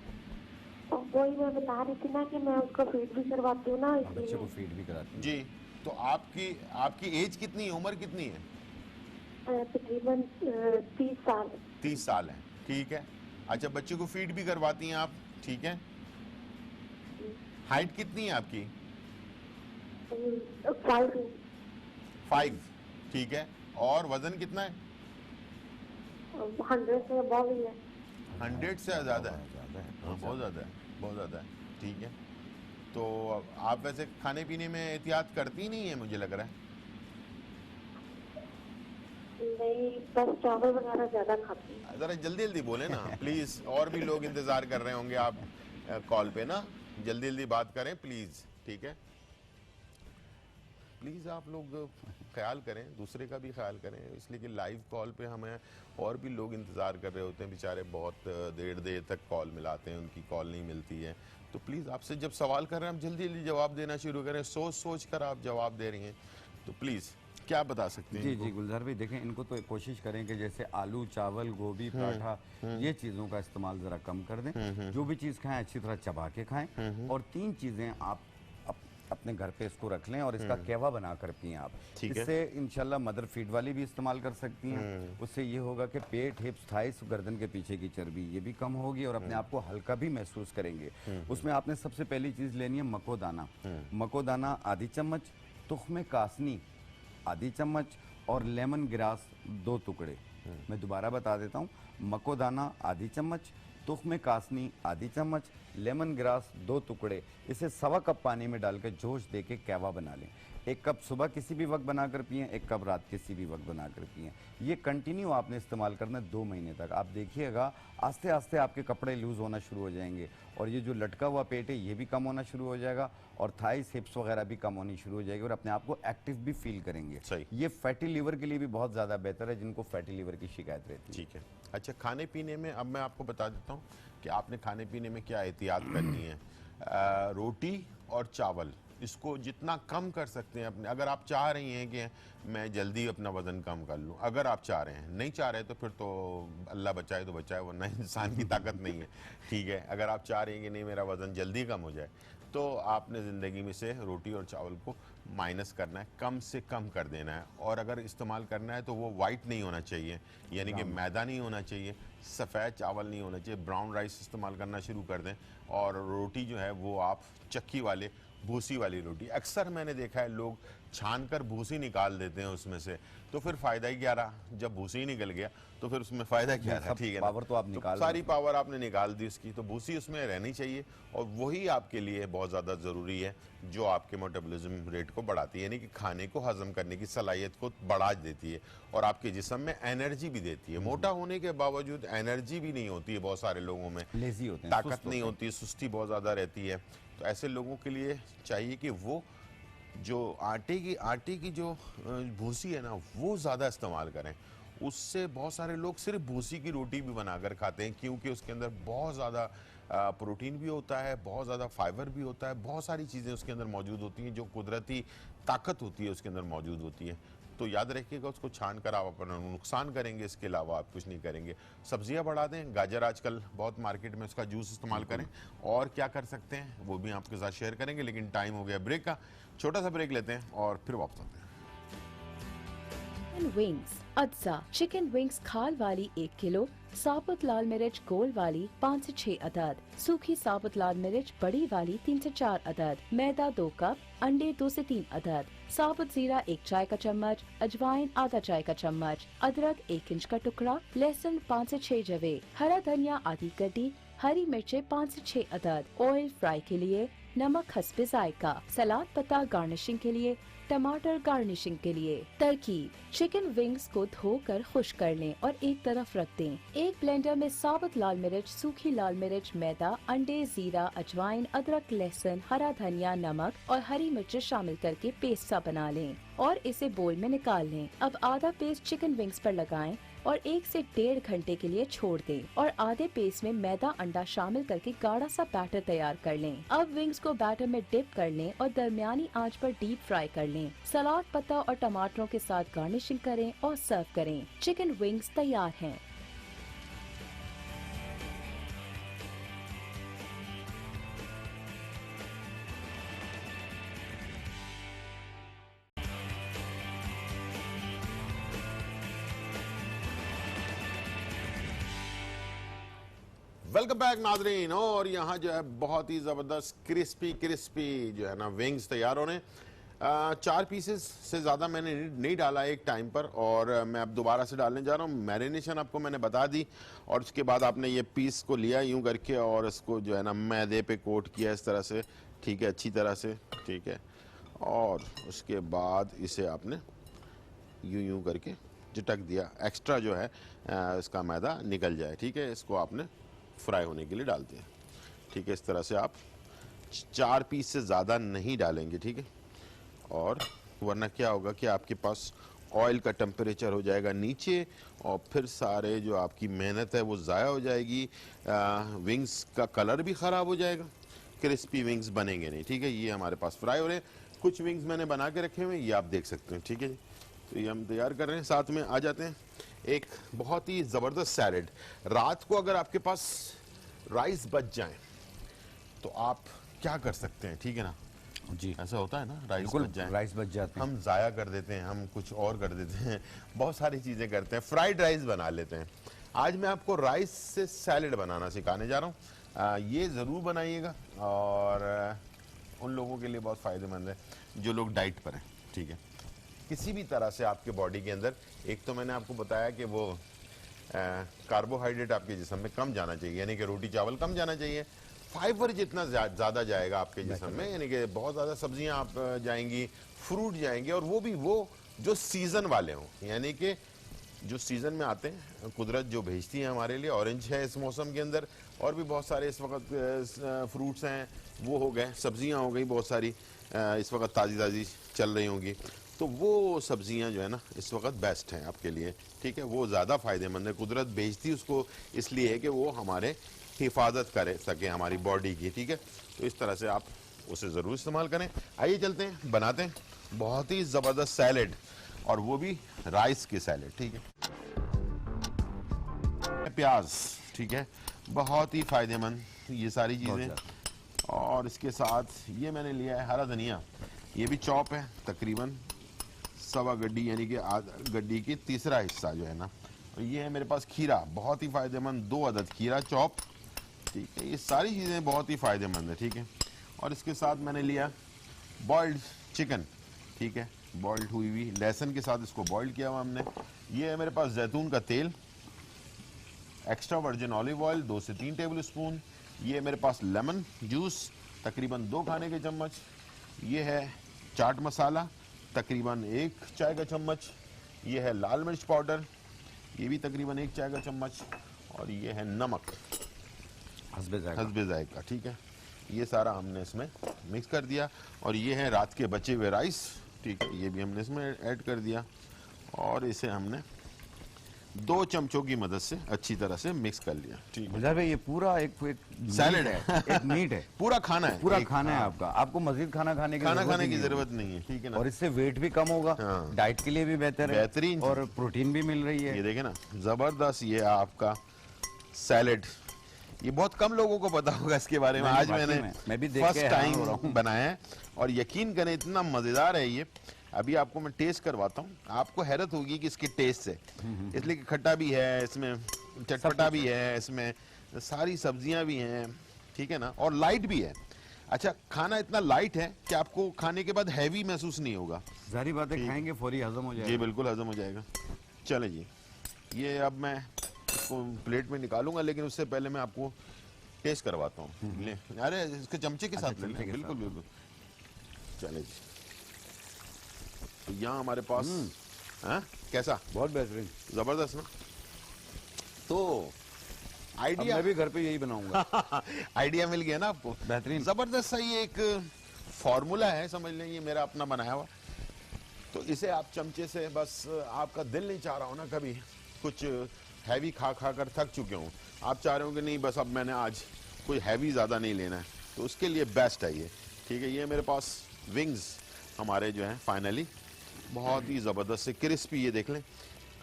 और वही मैं बता रही थी ना कि मैं उसको फीड भी करवाती हूँ ना, बच्चे इसलिए को फीड भी कराती हैं। जी, तो आपकी आपकी एज कितनी है, उम्र कितनी है? तकरीबन 30 साल। 30 साल है, ठीक है। अच्छा, बच्चे को फीड भी करवाती हैं आप, ठीक है। हाइट कितनी है आपकी? 5। 5, ठीक है। और वजन कितना है? 100 से अबव ही है। 100 से ज़्यादा है? ज़्यादा है, हाँ, बहुत ज़्यादा है, बहुत ज़्यादा है, ठीक है। तो आप वैसे खाने पीने में एहतियात करती नहीं है, मुझे लग रहा है। नहीं, बस चावल वगैरह ज्यादा खाती हूँ। ज़रा जल्दी जल्दी बोले ना प्लीज़, और भी लोग इंतज़ार कर रहे होंगे आप कॉल पे ना, जल्दी जल्दी बात करें प्लीज़, ठीक है। प्लीज़ आप लोग ख्याल करें, दूसरे का भी ख्याल करें, इसलिए कि लाइव कॉल पे हमें और भी लोग इंतज़ार कर रहे होते हैं बेचारे, बहुत देर देर तक कॉल मिलाते हैं, उनकी कॉल नहीं मिलती है। तो प्लीज़ आपसे जब सवाल कर रहे हैं, आप जल्दी जल्दी जवाब देना शुरू करें, सोच सोच कर आप जवाब दे रही हैं, तो प्लीज़ क्या बता सकते हैं जी इनको? जी गुलजार भाई, देखें इनको तो कोशिश करें कि जैसे आलू, चावल, गोभी, पराठा, ये चीज़ों का इस्तेमाल ज़रा कम कर दें। जो भी चीज़ खाएं अच्छी तरह चबा के खाएं। और 3 चीज़ें आप अपने घर पे इसको रख लें और इसका कहवा बनाकर पिएं आप। ठीक है। इससे इंशाल्लाह मदर फीड वाली भी इस्तेमाल कर सकती हैं। उससे ये होगा कि पेट, हिप्स, थाइस, गर्दन के पीछे की चर्बी ये भी कम होगी और अपने आप को हल्का भी महसूस करेंगे। उसमें आपने सबसे पहली चीज़ लेनी है मकोदाना। मकोदाना आधी चम्मच, तुख्म कासनी आधी चम्मच और लेमन ग्रास 2 टुकड़े। मैं दोबारा बता देता हूँ, मकोदाना आधी चम्मच, तुख्म कासनी आधी चम्मच, लेमन ग्रास 2 टुकड़े। इसे 1.25 कप पानी में डाल के जोश दे के कहवा बना लें। 1 कप सुबह किसी भी वक्त बनाकर पिएं, 1 कप रात किसी भी वक्त बनाकर पिएं। ये कंटिन्यू आपने इस्तेमाल करना है 2 महीने तक। आप देखिएगा आस्ते आस्ते आपके कपड़े लूज़ होना शुरू हो जाएंगे और ये जो लटका हुआ पेट है ये भी कम होना शुरू हो जाएगा और थाइस, हिप्स वगैरह भी कम होनी शुरू हो जाएगी और अपने आप को एक्टिव भी फील करेंगे। सही। ये फैटी लीवर के लिए भी बहुत ज़्यादा बेहतर है, जिनको फैटी लीवर की शिकायत रहती है। ठीक है। अच्छा, खाने पीने में अब मैं आपको बता देता हूँ कि आपने खाने पीने में क्या एहतियात करनी है। रोटी और चावल, इसको जितना कम कर सकते हैं अपने, अगर आप चाह रही हैं कि मैं जल्दी अपना वज़न कम कर लूँ, अगर आप चाह रहे हैं, नहीं चाह रहे तो फिर तो अल्लाह बचाए तो बचाए, वरना इंसान की ताकत नहीं है, ठीक है। अगर आप चाह रही हैं कि नहीं मेरा वज़न जल्दी कम हो जाए, तो आपने ज़िंदगी में से रोटी और चावल को माइनस करना है, कम से कम कर देना है। और अगर इस्तेमाल करना है तो वो वाइट नहीं होना चाहिए, यानी कि मैदा नहीं होना चाहिए, सफ़ेद चावल नहीं होना चाहिए, ब्राउन राइस इस्तेमाल करना शुरू कर दें। और रोटी जो है वो आप चक्की वाले, भूसी वाली रोटी, अक्सर मैंने देखा है लोग छान कर भूसी निकाल देते हैं उसमें से, तो फिर फ़ायदा ही क्या रहा, जब भूसी ही निकल गया तो फिर उसमें फ़ायदा क्या रहा, सब ठीक है ना? पावर तो आप निकाल सारी पावर आपने निकाल दी उसकी, तो भूसी उसमें रहनी चाहिए और वही आपके लिए बहुत ज़्यादा ज़रूरी है, जो आपके मेटाबॉलिज्म रेट को बढ़ाती है, यानी कि खाने को हजम करने की सलाहियत को बढ़ा देती है और आपके जिस्म में एनर्जी भी देती है। मोटा होने के बावजूद एनर्जी भी नहीं होती है बहुत सारे लोगों में, लेजी होते हैं, ताकत सुस्त नहीं होते हैं। होती, सुस्ती बहुत ज़्यादा रहती है। तो ऐसे लोगों के लिए चाहिए कि वो जो आटे की जो भूसी है ना, वो ज़्यादा इस्तेमाल करें। उससे बहुत सारे लोग सिर्फ भूसी की रोटी भी बनाकर खाते हैं, क्योंकि उसके अंदर बहुत ज़्यादा प्रोटीन भी होता है, बहुत ज़्यादा फाइबर भी होता है, बहुत सारी चीज़ें उसके अंदर मौजूद होती हैं, जो कुदरती ताकत होती है उसके अंदर मौजूद होती है। तो याद रखिएगा, उसको छान कर आप अपना नुकसान करेंगे, इसके अलावा आप कुछ नहीं करेंगे। सब्जियां बढ़ा दें, गाजर आजकल बहुत मार्केट में, उसका जूस इस्तेमाल करें। और क्या कर सकते हैं वो भी आपके साथ शेयर करेंगे, लेकिन टाइम हो गया ब्रेक का। छोटा सा ब्रेक लेते हैं और फिर वापस आते हैं। चिकन विंग्स अज्जा चिकन विंग्स खाल वाली 1 किलो, साबुत लाल मिर्च गोल वाली 5 से 6 अदद, सूखी साबुत लाल मिर्च बड़ी वाली 3 से 4 अदद, मैदा 2 कप, अंडे 2 से 3 अदद, साबुत जीरा 1 चाय का चम्मच, अजवाइन आधा चाय का चम्मच, अदरक 1 इंच का टुकड़ा, लहसुन 5 से 6 जवे, हरा धनिया आधी कटी, हरी मिर्चें 5 से 6 अदद, ऑयल फ्राई के लिए, नमक हस्बे जायका, सलाद पत्ता गार्निशिंग के लिए, टमाटर गार्निशिंग के लिए। तरकीब: चिकन विंग्स को धोकर खुश्क कर लें और एक तरफ रख दें। एक ब्लेंडर में साबुत लाल मिर्च, सूखी लाल मिर्च, मैदा, अंडे, जीरा, अजवाइन, अदरक, लहसुन, हरा धनिया, नमक और हरी मिर्च शामिल करके पेस्ट सा बना लें और इसे बोल में निकाल लें। अब आधा पेस्ट चिकन विंग्स पर लगाएं और 1 से 1.5 घंटे के लिए छोड़ दें और आधे पेस्ट में मैदा अंडा शामिल करके गाढ़ा सा बैटर तैयार कर लें। अब विंग्स को बैटर में डिप कर लें और दरमियानी आंच पर डीप फ्राई कर लें। सलाद पत्ता और टमाटरों के साथ गार्निशिंग करें और सर्व करें। चिकन विंग्स तैयार हैं। वेलकम बैक नाजरीन। और यहाँ जो है बहुत ही ज़बरदस्त क्रिस्पी क्रिस्पी जो है ना विंग्स तैयार हो रहे हैं। 4 पीसेस से ज़्यादा मैंने नहीं डाला एक टाइम पर, और मैं अब दोबारा से डालने जा रहा हूँ। मैरिनेशन आपको मैंने बता दी, और उसके बाद आपने ये पीस को लिया यूं करके और इसको जो है ना मैदे पे कोट किया इस तरह से, ठीक है, अच्छी तरह से, ठीक है। और उसके बाद इसे आपने यूं यूं करके झटक दिया, एक्स्ट्रा जो है इसका मैदा निकल जाए, ठीक है। इसको आपने फ्राई होने के लिए डाल दिया, ठीक है। इस तरह से आप 4 पीस से ज़्यादा नहीं डालेंगे, ठीक है। और वरना क्या होगा कि आपके पास ऑयल का टेम्परेचर हो जाएगा नीचे, और फिर सारे जो आपकी मेहनत है वो ज़ाया हो जाएगी। विंग्स का कलर भी ख़राब हो जाएगा, क्रिस्पी विंग्स बनेंगे नहीं, ठीक है। ये हमारे पास फ्राई हो रहे हैं। कुछ विंग्स मैंने बना के रखे हुए हैं, ये आप देख सकते हैं, ठीक है जी। तो ये हम तैयार कर रहे हैं। साथ में आ जाते हैं एक बहुत ही ज़बरदस्त सैलेड। रात को अगर आपके पास राइस बच जाए तो आप क्या कर सकते हैं, ठीक है ना जी, ऐसा होता है ना, राइस बिल्कुल बच जाए, राइस बच जाते हैं। हम ज़ाया कर देते हैं, हम कुछ और कर देते हैं, बहुत सारी चीज़ें करते हैं, फ्राइड राइस बना लेते हैं। आज मैं आपको राइस से सैलेड बनाना सिखाने जा रहा हूँ। ये ज़रूर बनाइएगा, और उन लोगों के लिए बहुत फ़ायदेमंद है जो लोग डाइट पर हैं, ठीक है। किसी भी तरह से आपके बॉडी के अंदर, एक तो मैंने आपको बताया कि वो कार्बोहाइड्रेट आपके जिस्म में कम जाना चाहिए, यानी कि रोटी चावल कम जाना चाहिए। फाइबर जितना ज़्यादा जाएगा आपके जिस्म में, यानी कि बहुत ज़्यादा सब्जियां आप जाएंगी, फ्रूट जाएंगे, और वो भी वो जो सीज़न वाले हों, यानी कि जो सीज़न में आते हैं, कुदरत जो भेजती है हमारे लिए। ऑरेंज है इस मौसम के अंदर, और भी बहुत सारे इस वक्त फ्रूट्स हैं, वो हो गए, सब्जियां हो गई बहुत सारी इस वक्त ताज़ी ताज़ी चल रही होंगी। तो वो सब्जियां जो है ना इस वक्त बेस्ट हैं आपके लिए, ठीक है। वो ज़्यादा फ़ायदेमंद है, कुदरत भेजती उसको इसलिए है कि वो हमारे हिफाजत कर सके हमारी बॉडी की, ठीक है। तो इस तरह से आप उसे ज़रूर इस्तेमाल करें। आइए चलते हैं, बनाते हैं बहुत ही ज़बरदस्त सैलेड, और वो भी राइस की सैलेड, ठीक है। प्याज, ठीक है, बहुत ही फ़ायदेमंद ये सारी चीज़ें। और इसके साथ ये मैंने लिया है हरा धनिया, ये भी चॉप है, तकरीबन 1.25 गड्डी, यानी कि गड्डी की तीसरा हिस्सा जो है ना। और ये है मेरे पास खीरा, बहुत ही फ़ायदेमंद, 2 अदद खीरा चॉप, ठीक है। ये सारी चीज़ें बहुत ही फ़ायदेमंद है, ठीक है। और इसके साथ मैंने लिया बॉइल्ड चिकन, ठीक है, बॉइल्ड हुई हुई, लहसुन के साथ इसको बॉइल्ड किया हुआ हमने। ये है मेरे पास जैतून का तेल, एक्स्ट्रा वर्जिन ऑलिव ऑयल 2 से 3 टेबल स्पून। ये मेरे पास लेमन जूस तकरीबन 2 खाने के चम्मच। ये है चाट मसाला तकरीबन 1 चाय का चम्मच। ये है लाल मिर्च पाउडर, ये भी तकरीबन 1 चाय का चम्मच। और ये है नमक हस्बे जायका, ठीक है। ये सारा हमने इसमें मिक्स कर दिया। और ये है रात के बचे हुए राइस, ठीक है, ये भी हमने इसमें ऐड कर दिया। और इसे हमने 2 चमचों की मदद से अच्छी तरह से मिक्स कर लिया, ठीक है। गुलजार भाई, ये पूरा एक सैलेड है, एक मीट है, पूरा खाना है, पूरा खाना है आपका। आपको मजीद खाना खाने की जरूरत नहीं है, ठीक है ना। और इससे वेट भी कम होगा, हाँ। डाइट के लिए भी बेहतर है, बेहतरीन, और प्रोटीन भी मिल रही है। ये देखे ना, जबरदस्त ये आपका सैलेड। ये बहुत कम लोगों को पता होगा इसके बारे में। आज मैं भी देख फर्स्ट के हैरान हो रहा टाइम बनाया है, और यकीन करें इतना मजेदार है ये। अभी आपको मैं टेस्ट करवाता हूँ, आपको हैरत होगी कि इसके टेस्ट से, इसलिए कि खट्टा भी है इसमें, चटपटा भी है इसमें, सारी सब्जियां भी हैं, ठीक है ना, और लाइट भी है। अच्छा, खाना इतना लाइट है कि आपको खाने के बाद हैवी महसूस नहीं होगा। सारी बातें खाएंगे फौरी हजम हो जी जाएगा। बिल्कुल हजम हो जाएगा। चले जी, ये अब मैं इसको प्लेट में निकालूंगा, लेकिन उससे पहले मैं आपको टेस्ट करवाता हूँ। ले, अरे इसके चमचे के साथ ले लें, बिल्कुल बिल्कुल। चले जी, तो यहाँ हमारे पास कैसा, बहुत बेहतरीन, जबरदस्त ना। तो आइडिया, मैं भी घर पे यही बनाऊंगा। आइडिया मिल गया ना आपको, बेहतरीन, जबरदस्त सा ये एक फॉर्मूला है, समझ लें, ये मेरा अपना बनाया हुआ। तो इसे आप चमचे से, बस आपका दिल नहीं चाह रहा हो ना कभी कुछ हैवी खा खा कर थक चुके हो, आप चाह रहे हो कि नहीं बस अब मैंने आज कोई हैवी ज़्यादा नहीं लेना है, तो उसके लिए बेस्ट है ये, ठीक है। ये मेरे पास विंग्स हमारे जो हैं फाइनली बहुत ही ज़बरदस्त से क्रिस्पी, ये देख लें,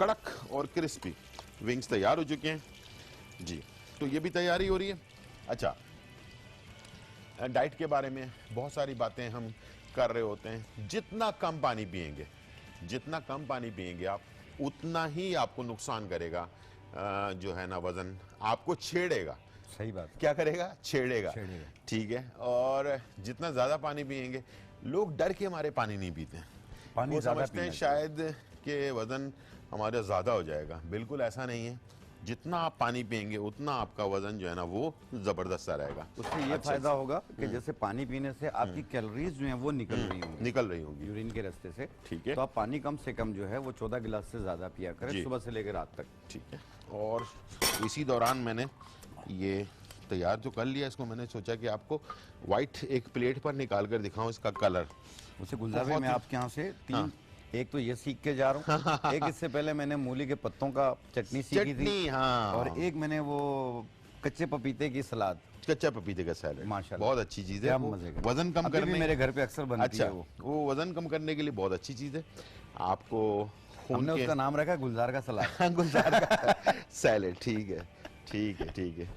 कड़क और क्रिस्पी विंग्स तैयार हो चुके हैं जी। तो ये भी तैयारी हो रही है। अच्छा, डाइट के बारे में बहुत सारी बातें हम कर रहे होते हैं। जितना कम पानी पिएंगे, जितना कम पानी पिएंगे आप, उतना ही आपको नुकसान करेगा। जो है ना, वज़न आपको छेड़ेगा। सही बात। क्या करेगा? छेड़ेगा। छेड़ेगा। ठीक है। और जितना ज़्यादा पानी पिएंगे, लोग डर के हमारे पानी नहीं पीते हैं, पानी वो ज़्यादा समझते हैं पीना शायद कि वज़न हमारा ज़्यादा हो जाएगा। बिल्कुल ऐसा नहीं है, जितना आप पानी पिएंगे उतना आपका वज़न जो है ना वो ज़बरदस्त सा रहेगा। उससे ये फायदा होगा कि जैसे पानी पीने से आपकी कैलोरीज जो हैं वो निकल रही होंगी, निकल रही होंगी। यूरिन के रास्ते से। ठीक है। तो आप पानी कम से कम जो है वो 14 गिलास से ज़्यादा पिया जी। करें सुबह से लेकर रात तक। ठीक है। और इसी दौरान मैंने ये तैयार तो कर लिया, इसको मैंने सोचा कि आपको वाइट एक प्लेट पर निकाल कर दिखाऊं इसका कलर। उसे गुलजार भाई बहुत मैं ही- आपके यहाँ से 3 हाँ। एक तो ये सीख के जा रहा हूँ, एक इससे पहले मैंने मूली के पत्तों का चटनी सीखी थी, चटनी, हाँ। और एक मैंने वो कच्चे पपीते की सलाद। कच्चा पपीते का सैलेड माशाल्लाह। बहुत अच्छी चीज़ है। क्या वो मजे का। वजन कम अभी भी करने, मेरे घर पे अक्सर बनती अच्छा, है वो। वजन कम करने के लिए बहुत अच्छी चीज़ है। आपको खून हमने के उसका नाम रखा है गुलजार का सलाद। गुलजार का सैलेड। ठीक है, ठीक है, ठीक है।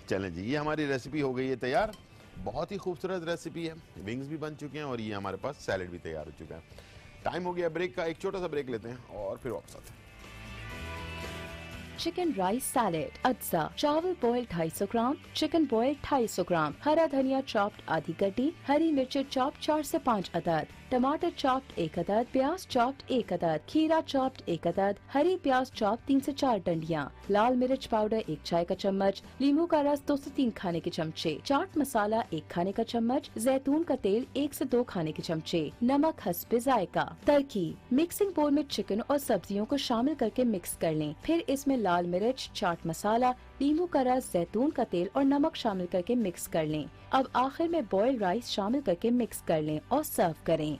चलें जी, ये हमारी रेसिपी हो गई है तैयार। बहुत ही खूबसूरत रेसिपी है। विंग्स भी बन चुके हैं और ये हमारे पास सैलेड भी तैयार हो चुका है। टाइम हो गया ब्रेक का, एक छोटा सा ब्रेक लेते हैं और फिर वापस आते हैं। चिकन राइस सैलेड अज्जा, चावल बॉइल्ड 250 ग्राम, चिकन बॉइल्ड 250 ग्राम, हरा धनिया चॉप्ड आधी कटी, हरी मिर्च चॉप्ड 4 से 5 अदद, टमाटर चॉप्ड 1 अदद, प्याज चॉप्ड 1 अदद, खीरा चॉप्ड 1 अदद, हरी प्याज चॉप्ड 3 से 4 डंडियां, लाल मिर्च पाउडर 1 चाय का चम्मच, नींबू का रस 2 से 3 खाने के चमचे, चाट मसाला 1 खाने का चम्मच, जैतून का तेल 1 से 2 खाने के चमचे, नमक हस्बे जायका। तरकीब: मिक्सिंग बोल में चिकन और सब्जियों को शामिल करके मिक्स कर लें। फिर इसमें लाल मिर्च, चाट मसाला, नींबू का रस, जैतून का तेल और नमक शामिल करके मिक्स कर लें। अब आखिर में बॉइल्ड राइस शामिल करके मिक्स कर लें और सर्व करें।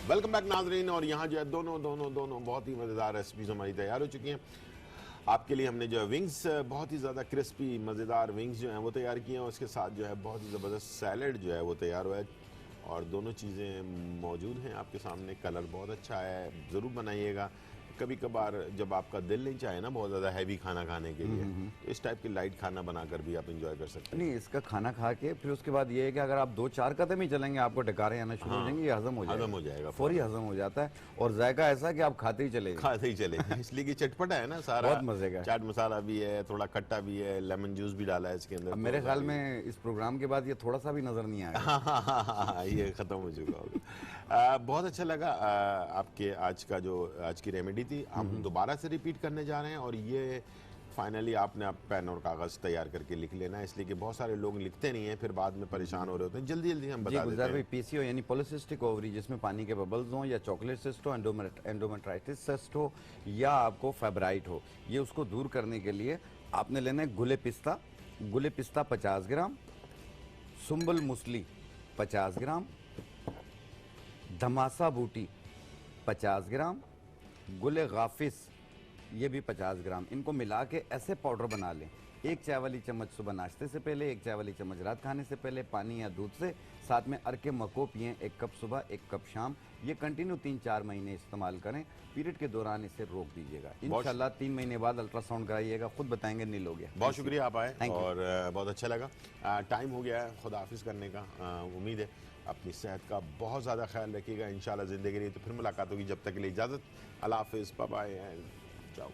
वेलकम बैक नाजरीन। और यहाँ जो है दोनों बहुत ही मज़ेदार रेसिपीज हमारी तैयार हो चुकी हैं। आपके लिए हमने जो है विंग्स, बहुत ही ज़्यादा क्रिस्पी मज़ेदार विंग्स जो हैं वो तैयार किए हैं, और उसके साथ जो है बहुत ही ज़बरदस्त सैलेड जो है वो तैयार हुआ है। और दोनों चीज़ें मौजूद हैं आपके सामने। कलर बहुत अच्छा है, ज़रूर बनाइएगा। कभी कभार जब आपका दिल नहीं चाहे ना बहुत ज़्यादा हैवी खाना खाने के लिए, तो इस टाइप की लाइट खाना बनाकर भी आप इंजॉय कर सकते हैं। नहीं, इसका खाना खा के फिर उसके बाद ये है कि अगर आप 2-4 कदम ही चलेंगे आपको डकारे आना शुरू हो जाएंगे, ये हजम हो जाएगा। हजम हो जाएगा, फौरी हजम हो जाता है, और जायका ऐसा कि आप खाते ही चले। खाते ही चले इसलिए कि चटपटा है ना सारा, बहुत मजे का। चाट मसाला भी है, थोड़ा खट्टा भी है, लेमन जूस भी डाला है इसके अंदर। अब मेरे ख्याल में इस प्रोग्राम के बाद ये थोड़ा सा भी नजर नहीं आएगा। हाँ, ये ख़त्म हो चुका होगा। बहुत अच्छा लगा आपके आज की रेमेडी थी। हम दोबारा से रिपीट करने जा रहे हैं, और ये फाइनली आपने आप पेन और कागज़ तैयार करके लिख लेना है, इसलिए कि बहुत सारे लोग लिखते नहीं हैं, फिर बाद में परेशान हो रहे होते हैं। जल्दी जल्दी हम जी बता देते गुलजार भाई, हैं। पीसीओ यानी पॉलिसिस्टिक ओवरी, जिसमें पानी के बबल्स हों, या चॉकलेट सिस्ट हो, एंडोमेट्राइटिस सिस्ट हो, या आपको फेब्राइट हो, ये उसको दूर करने के लिए आपने लेना है गुले पिस्ता 50 ग्राम, सुम्बल मूसली 50 ग्राम, धमासा बूटी 50 ग्राम, गुले गाफिस ये भी 50 ग्राम। इनको मिला के ऐसे पाउडर बना लें। 1 चाय वाली चम्मच सुबह नाश्ते से पहले, 1 चाय वाली चम्मच रात खाने से पहले, पानी या दूध से, साथ में अरके मको पिएं, 1 कप सुबह 1 कप शाम। ये कंटिन्यू 3-4 महीने इस्तेमाल करें। पीरियड के दौरान इसे रोक दीजिएगा। इंशाल्लाह 3 महीने बाद अल्ट्रासाउंड कराइएगा, खुद बताएंगे नील हो गया। बहुत शुक्रिया आप आए, Thank you. और बहुत अच्छा लगा। टाइम हो गया है खुदा हाफिज़ करने का। उम्मीद है अपनी सेहत का बहुत ज़्यादा ख्याल रखिएगा। इंशाल्लाह ज़िंदगी रही तो फिर मुलाकात होगी। जब तक के लिए इजाज़त, अल्लाह हाफिज़, बाय बाय एंड चाओ।